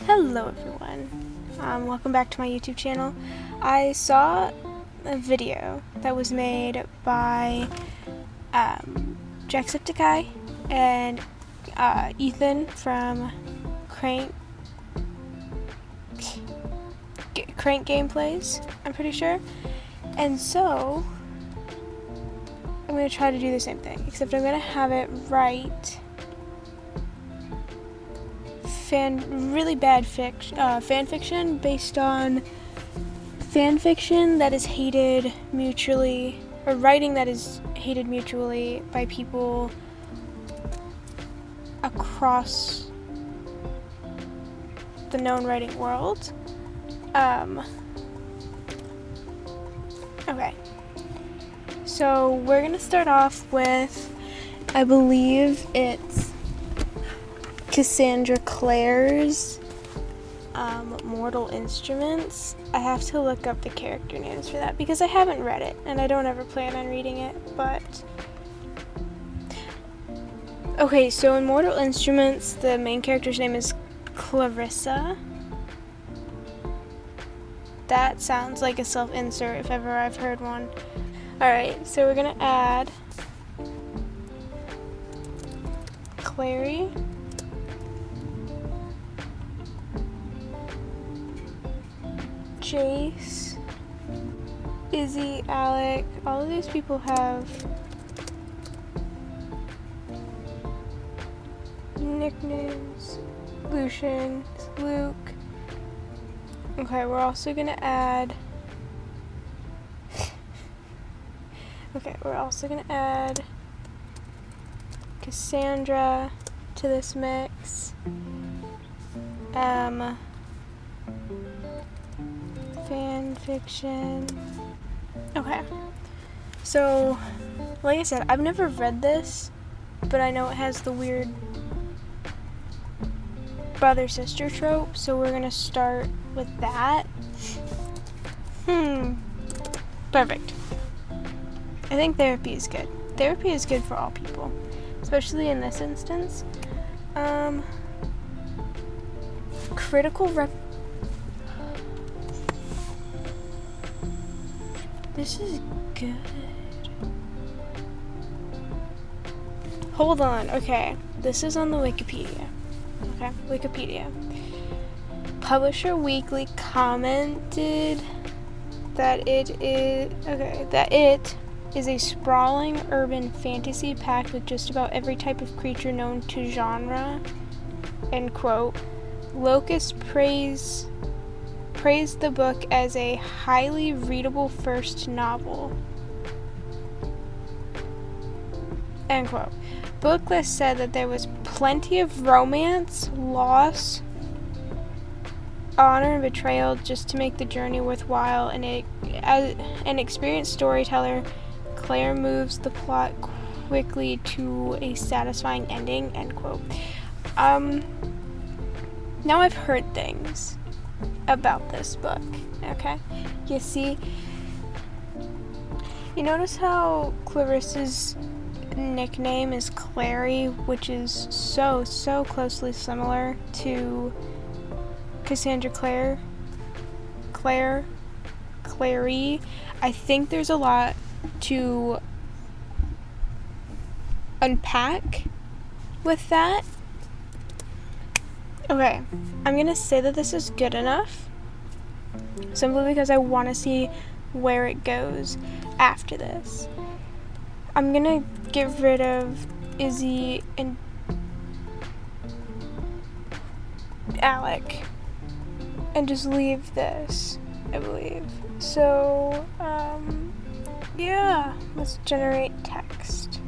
Hello everyone, welcome back to my YouTube channel. I saw a video that was made by Jacksepticeye and Ethan from Crank Gameplays, I'm pretty sure. And so I'm going to try to do the same thing, except I'm going to have it write really bad fanfiction based on fanfiction that is hated mutually, or writing that is hated mutually by people across the known writing world. Okay. So we're gonna start off with, I believe it's Cassandra Clare's Mortal Instruments. I have to look up the character names for that because I haven't read it and I don't ever plan on reading it, but okay, so in Mortal Instruments the main character's name is Clarissa. That sounds like a self-insert if ever I've heard one. Alright, so we're gonna add Clary, Jace, Izzy, Alec. All of these people have nicknames. Lucian, Luke. Okay, we're also gonna add Cassandra to this mix. Fanfiction. Okay, so like I said, I've never read this, but I know it has the weird brother-sister trope, so we're gonna start with that. Perfect. I think therapy is good. Therapy is good for all people, especially in this instance. Critical rep. This is good. Hold on, okay. This is on the Wikipedia. Okay, Wikipedia. Publisher Weekly commented that it is a sprawling urban fantasy packed with just about every type of creature known to genre. End quote. Locust praised the book as a highly readable first novel. End quote. Booklist said that there was plenty of romance, loss, honor, and betrayal just to make the journey worthwhile, and as an experienced storyteller, Clare moves the plot quickly to a satisfying ending. End quote. Now I've heard things about this book, okay? You see, you notice how Clarissa's nickname is Clary, which is so closely similar to Cassandra Clary. I think there's a lot to unpack with that. Okay, I'm gonna say that this is good enough simply because I want to see where it goes after this. I'm gonna get rid of Izzy and Alec and just leave this, I believe. So, yeah, let's generate text.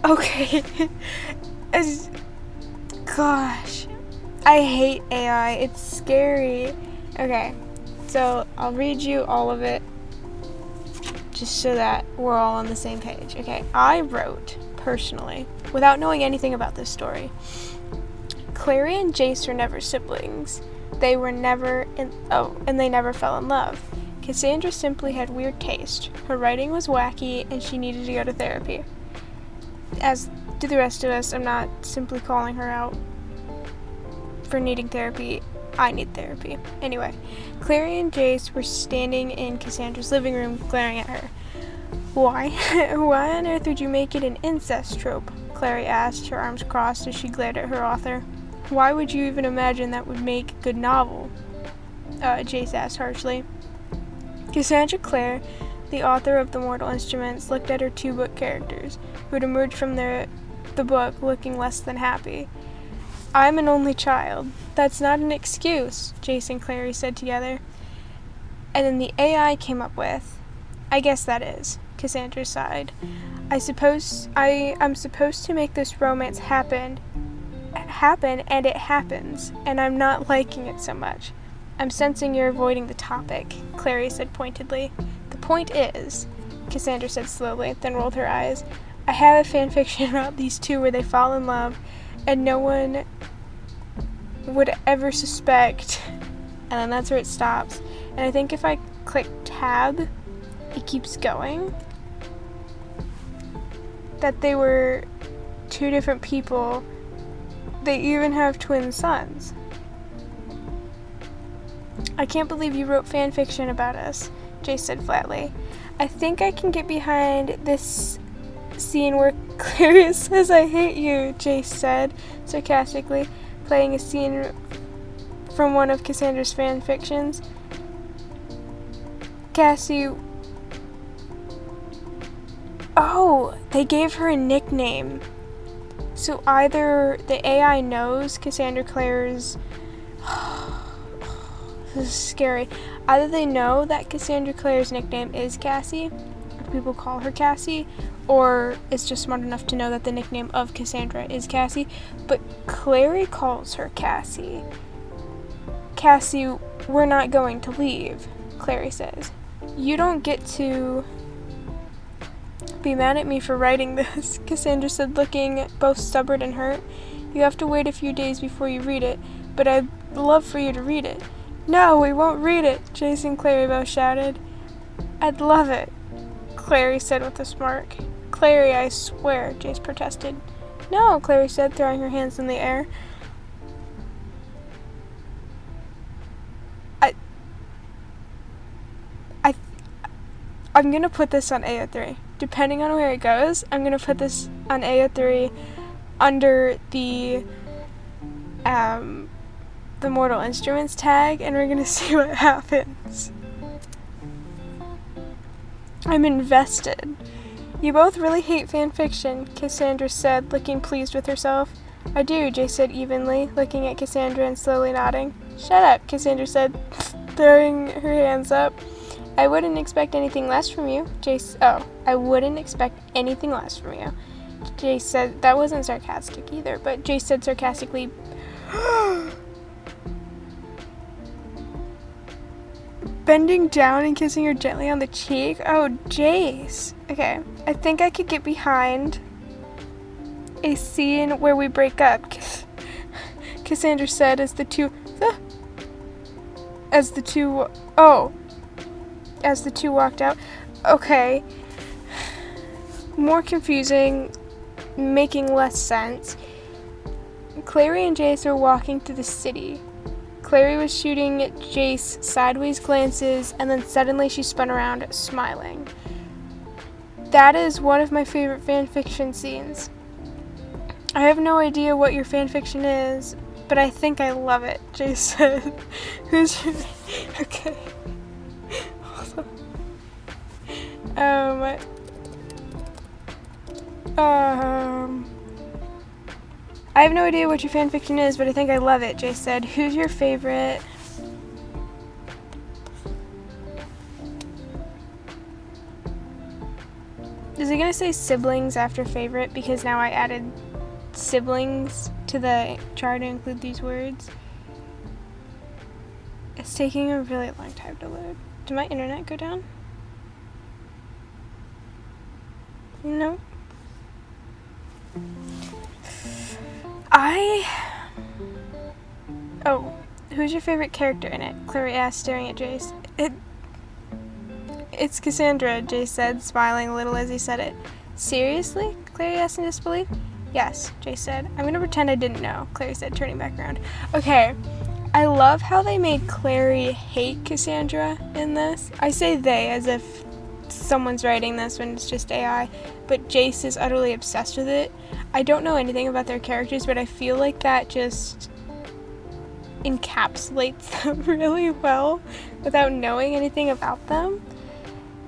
Okay. Gosh. I hate AI. It's scary. Okay. So I'll read you all of it. just so that we're all on the same page. Okay, I wrote, personally, without knowing anything about this story, Clare and Jace were never siblings. They were never and they never fell in love. Cassandra simply had weird taste. Her writing was wacky, and she needed to go to therapy. As do the rest of us, I'm not simply calling her out for needing therapy. I need therapy. Anyway, Clare and Jace were standing in Cassandra's living room, glaring at her. Why on earth would you make it an incest trope? Clare asked, her arms crossed as she glared at her author. Why would you even imagine that would make a good novel? Jace asked harshly. Cassandra Clare, the author of The Mortal Instruments, looked at her two book characters, who had emerged from the book looking less than happy. I'm an only child. That's not an excuse, Jace and Clary said together. And then the AI came up with, I guess that is, Cassandra sighed. I'm supposed to make this romance happen, and it happens, and I'm not liking it so much. I'm sensing you're avoiding the topic, Clary said pointedly. The point is, Cassandra said slowly, then rolled her eyes, I have a fanfiction about these two where they fall in love, and no one would ever suspect, and then that's where it stops. And I think if I click tab, it keeps going, that they were two different people. They even have twin sons. I can't believe you wrote fanfiction about us, Jace said flatly. I think I can get behind this scene where Clare says I hate you, Jace said sarcastically, playing a scene from one of Cassandra's fanfictions. Cassie... Oh, they gave her a nickname. So either the AI knows Cassandra Clare's... This is scary. Either they know that Cassandra Clare's nickname is Cassie, or people call her Cassie, or it's just smart enough to know that the nickname of Cassandra is Cassie, but Clary calls her Cassie. Cassie, we're not going to leave, Clary says. You don't get to be mad at me for writing this, Cassandra said, looking both stubborn and hurt. You have to wait a few days before you read it, but I'd love for you to read it. No, we won't read it, Jace and Clary both shouted. I'd love it, Clary said with a smirk. Clary, I swear, Jace protested. No, Clary said, throwing her hands in the air. I'm gonna put this on AO3. Depending on where it goes, I'm gonna put this on AO3 under the Mortal Instruments tag, and we're gonna see what happens. I'm invested. You both really hate fanfiction, Cassandra said, looking pleased with herself. I do, Jace said evenly, looking at Cassandra and slowly nodding. Shut up, Cassandra said, throwing her hands up. I wouldn't expect anything less from you, Jace. Oh, I wouldn't expect anything less from you. Jace said, that wasn't sarcastic either, but Jace said sarcastically, bending down and kissing her gently on the cheek. Oh, Jace. Okay, I think I could get behind a scene where we break up, Cassandra said as the two walked out. Okay. More confusing, making less sense. Clary and Jace are walking through the city. Clary was shooting Jace sideways glances, and then suddenly she spun around, smiling. That is one of my favorite fanfiction scenes. I have no idea what your fanfiction is, but I think I love it, Jace said. Who's your... Okay. Hold on. I have no idea what your fanfiction is, but I think I love it, Jace said. Who's your favorite? Is it gonna say siblings after favorite because now I added siblings to the chart to include these words? It's taking a really long time to load. Did my internet go down? No. Oh, who's your favorite character in it? Clare asked, staring at Jace. It's Cassandra, Jace said, smiling a little as he said it. Seriously? Clare asked in disbelief. Yes, Jace said. I'm gonna pretend I didn't know, Clare said, turning back around. Okay, I love how they made Clare hate Cassandra in this. I say they as if someone's writing this when it's just AI, but Jace is utterly obsessed with it. I don't know anything about their characters, but I feel like that just encapsulates them really well without knowing anything about them.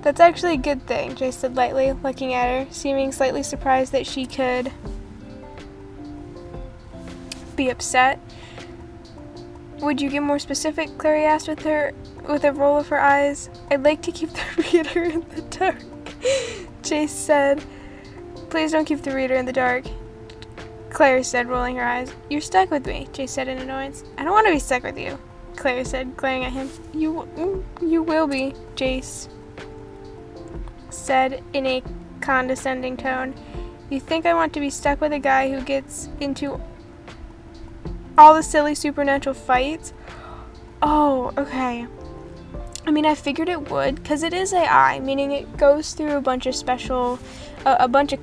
That's actually a good thing, Jace said lightly, looking at her, seeming slightly surprised that she could be upset. Would you get more specific? Clare asked with a roll of her eyes. I'd like to keep the reader in the dark, Jace said. Please don't keep the reader in the dark, Clare said, rolling her eyes. You're stuck with me, Jace said in annoyance. I don't want to be stuck with you, Clare said, glaring at him. You will be, Jace said in a condescending tone. You think I want to be stuck with a guy who gets into all the silly supernatural fights? Oh, okay. I mean, I figured it would, because it is AI, meaning it goes through a bunch of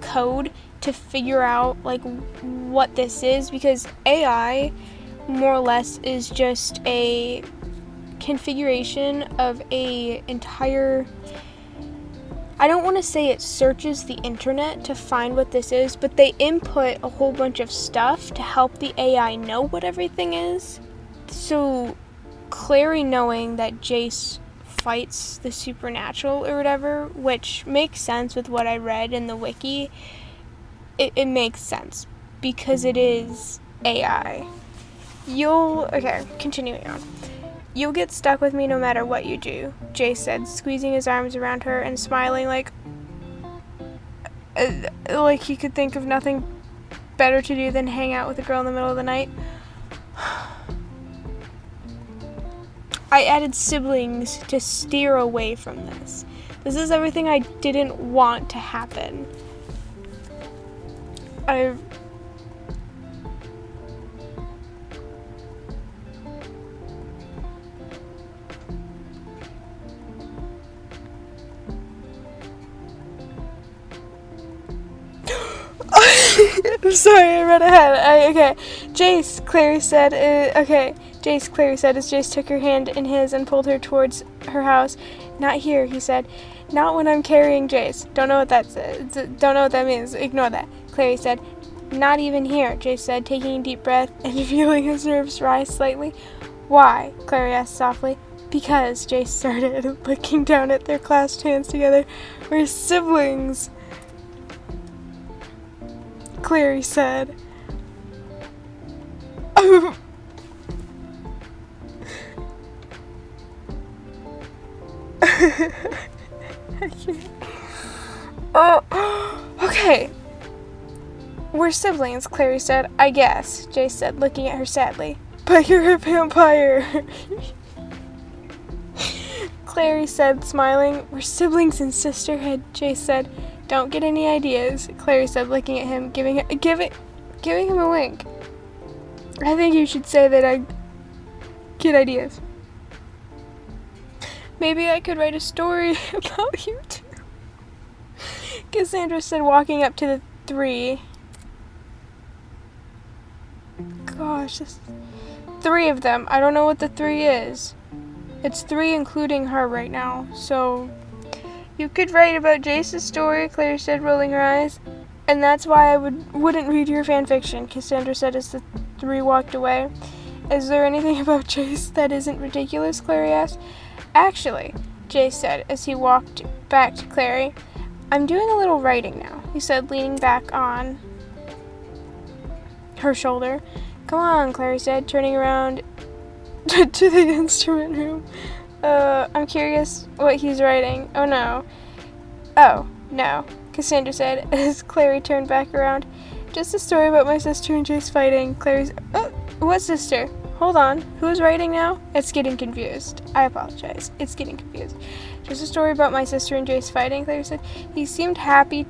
code to figure out, like, what this is, because AI, more or less, is just a configuration of a entire... I don't want to say it searches the internet to find what this is, but they input a whole bunch of stuff to help the AI know what everything is. So, Clary knowing that Jace fights the supernatural or whatever, which makes sense with what I read in the wiki, it makes sense because it is AI. Okay, continuing on. You'll get stuck with me no matter what you do, Jace said, squeezing his arms around her and smiling like he could think of nothing better to do than hang out with a girl in the middle of the night. I added siblings to steer away from this. This is everything I didn't want to happen. I'm sorry, I read ahead. Okay. Jace, Clary said, Jace, Clary said as Jace took her hand in his and pulled her towards her house. Not here, he said. Not when I'm carrying Jace. Don't know what that means. Ignore that, Clary said. Not even here, Jace said, taking a deep breath and feeling his nerves rise slightly. Why? Clary asked softly. Because, Jace started, looking down at their clasped hands together. We're siblings, Clary said. I can't. Oh, okay. We're siblings, Clary said. I guess, Jace said, looking at her sadly. But you're a vampire. Clary said, smiling. We're siblings in sisterhood, Jace said. Don't get any ideas, Clary said, looking at him, giving him a wink. I think you should say that I get ideas. Maybe I could write a story about you two, Cassandra said, walking up to the three. Gosh, three of them. I don't know what the three is. It's three including her right now, so... You could write about Jace's story, Claire said, rolling her eyes. And that's why I wouldn't read your fanfiction, Cassandra said as the three walked away. Is there anything about Jace that isn't ridiculous, Clary asked. Actually, Jace said as he walked back to Clary. I'm doing a little writing now, he said, leaning back on her shoulder. Come on, Clary said, turning around to the instrument room. I'm curious what he's writing. Oh, no, Cassandra said as Clary turned back around. Just a story about my sister and Jace fighting. Clary's... what sister? Hold on. Who's writing now? It's getting confused. I apologize. It's getting confused. Just a story about my sister and Jace fighting, Clary said. He seemed happy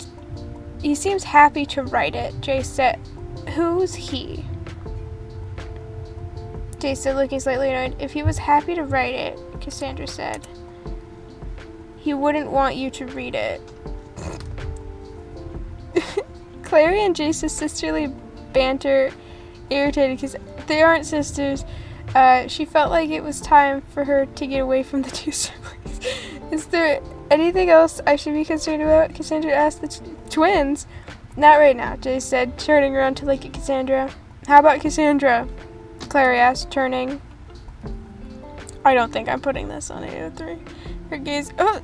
He seems happy to write it, Jay said. Who's he? Jay said, looking slightly annoyed. If he was happy to write it, Cassandra said, he wouldn't want you to read it. Clare and Jace's sisterly banter irritated because they aren't sisters. She felt like it was time for her to get away from the two siblings. Is there anything else I should be concerned about? Cassandra asked the twins. Not right now, Jace said, turning around to look at Cassandra. How about Cassandra? Clare asked, turning. I don't think I'm putting this on 803. Her gaze. Oh!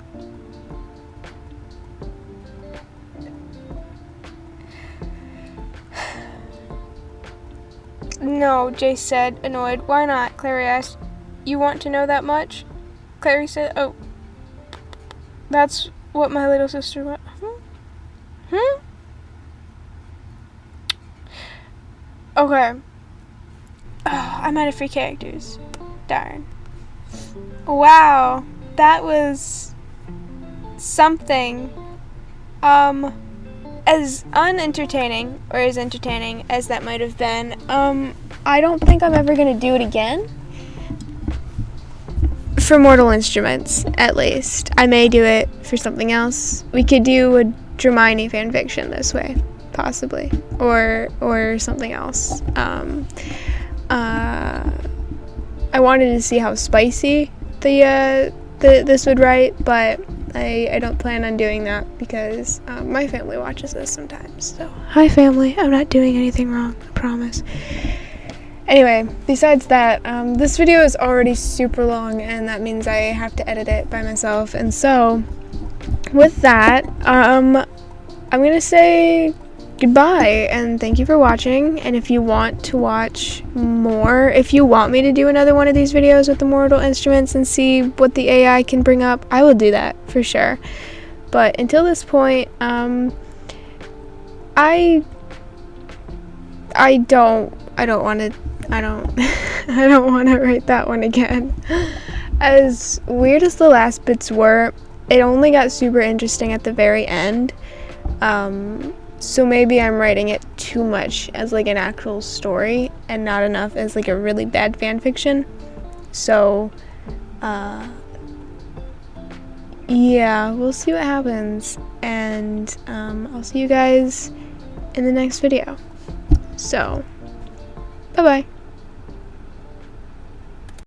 No, Jace said, annoyed. Why not? Clare asked. You want to know that much? Clare said, oh. That's what my little sister went. Okay. Oh, I'm out of free characters. Darn. Wow. That was something. As unentertaining, or as entertaining as that might have been, I don't think I'm ever gonna do it again. For Mortal Instruments, at least. I may do it for something else. We could do a Dramini fanfiction this way, possibly. Or something else. I wanted to see how spicy this would write, but I don't plan on doing that because my family watches this sometimes. So, hi family, I'm not doing anything wrong, I promise. Anyway, besides that, this video is already super long, and that means I have to edit it by myself. And so, with that, I'm gonna say goodbye, and thank you for watching. And if you want to watch more, if you want me to do another one of these videos with the Mortal Instruments and see what the AI can bring up, I will do that for sure. But until this point, I don't want to write that one again. As weird as the last bits were, it only got super interesting at the very end. So maybe I'm writing it too much as like an actual story and not enough as like a really bad fan fiction. So yeah, we'll see what happens, and I'll see you guys in the next video. So bye bye.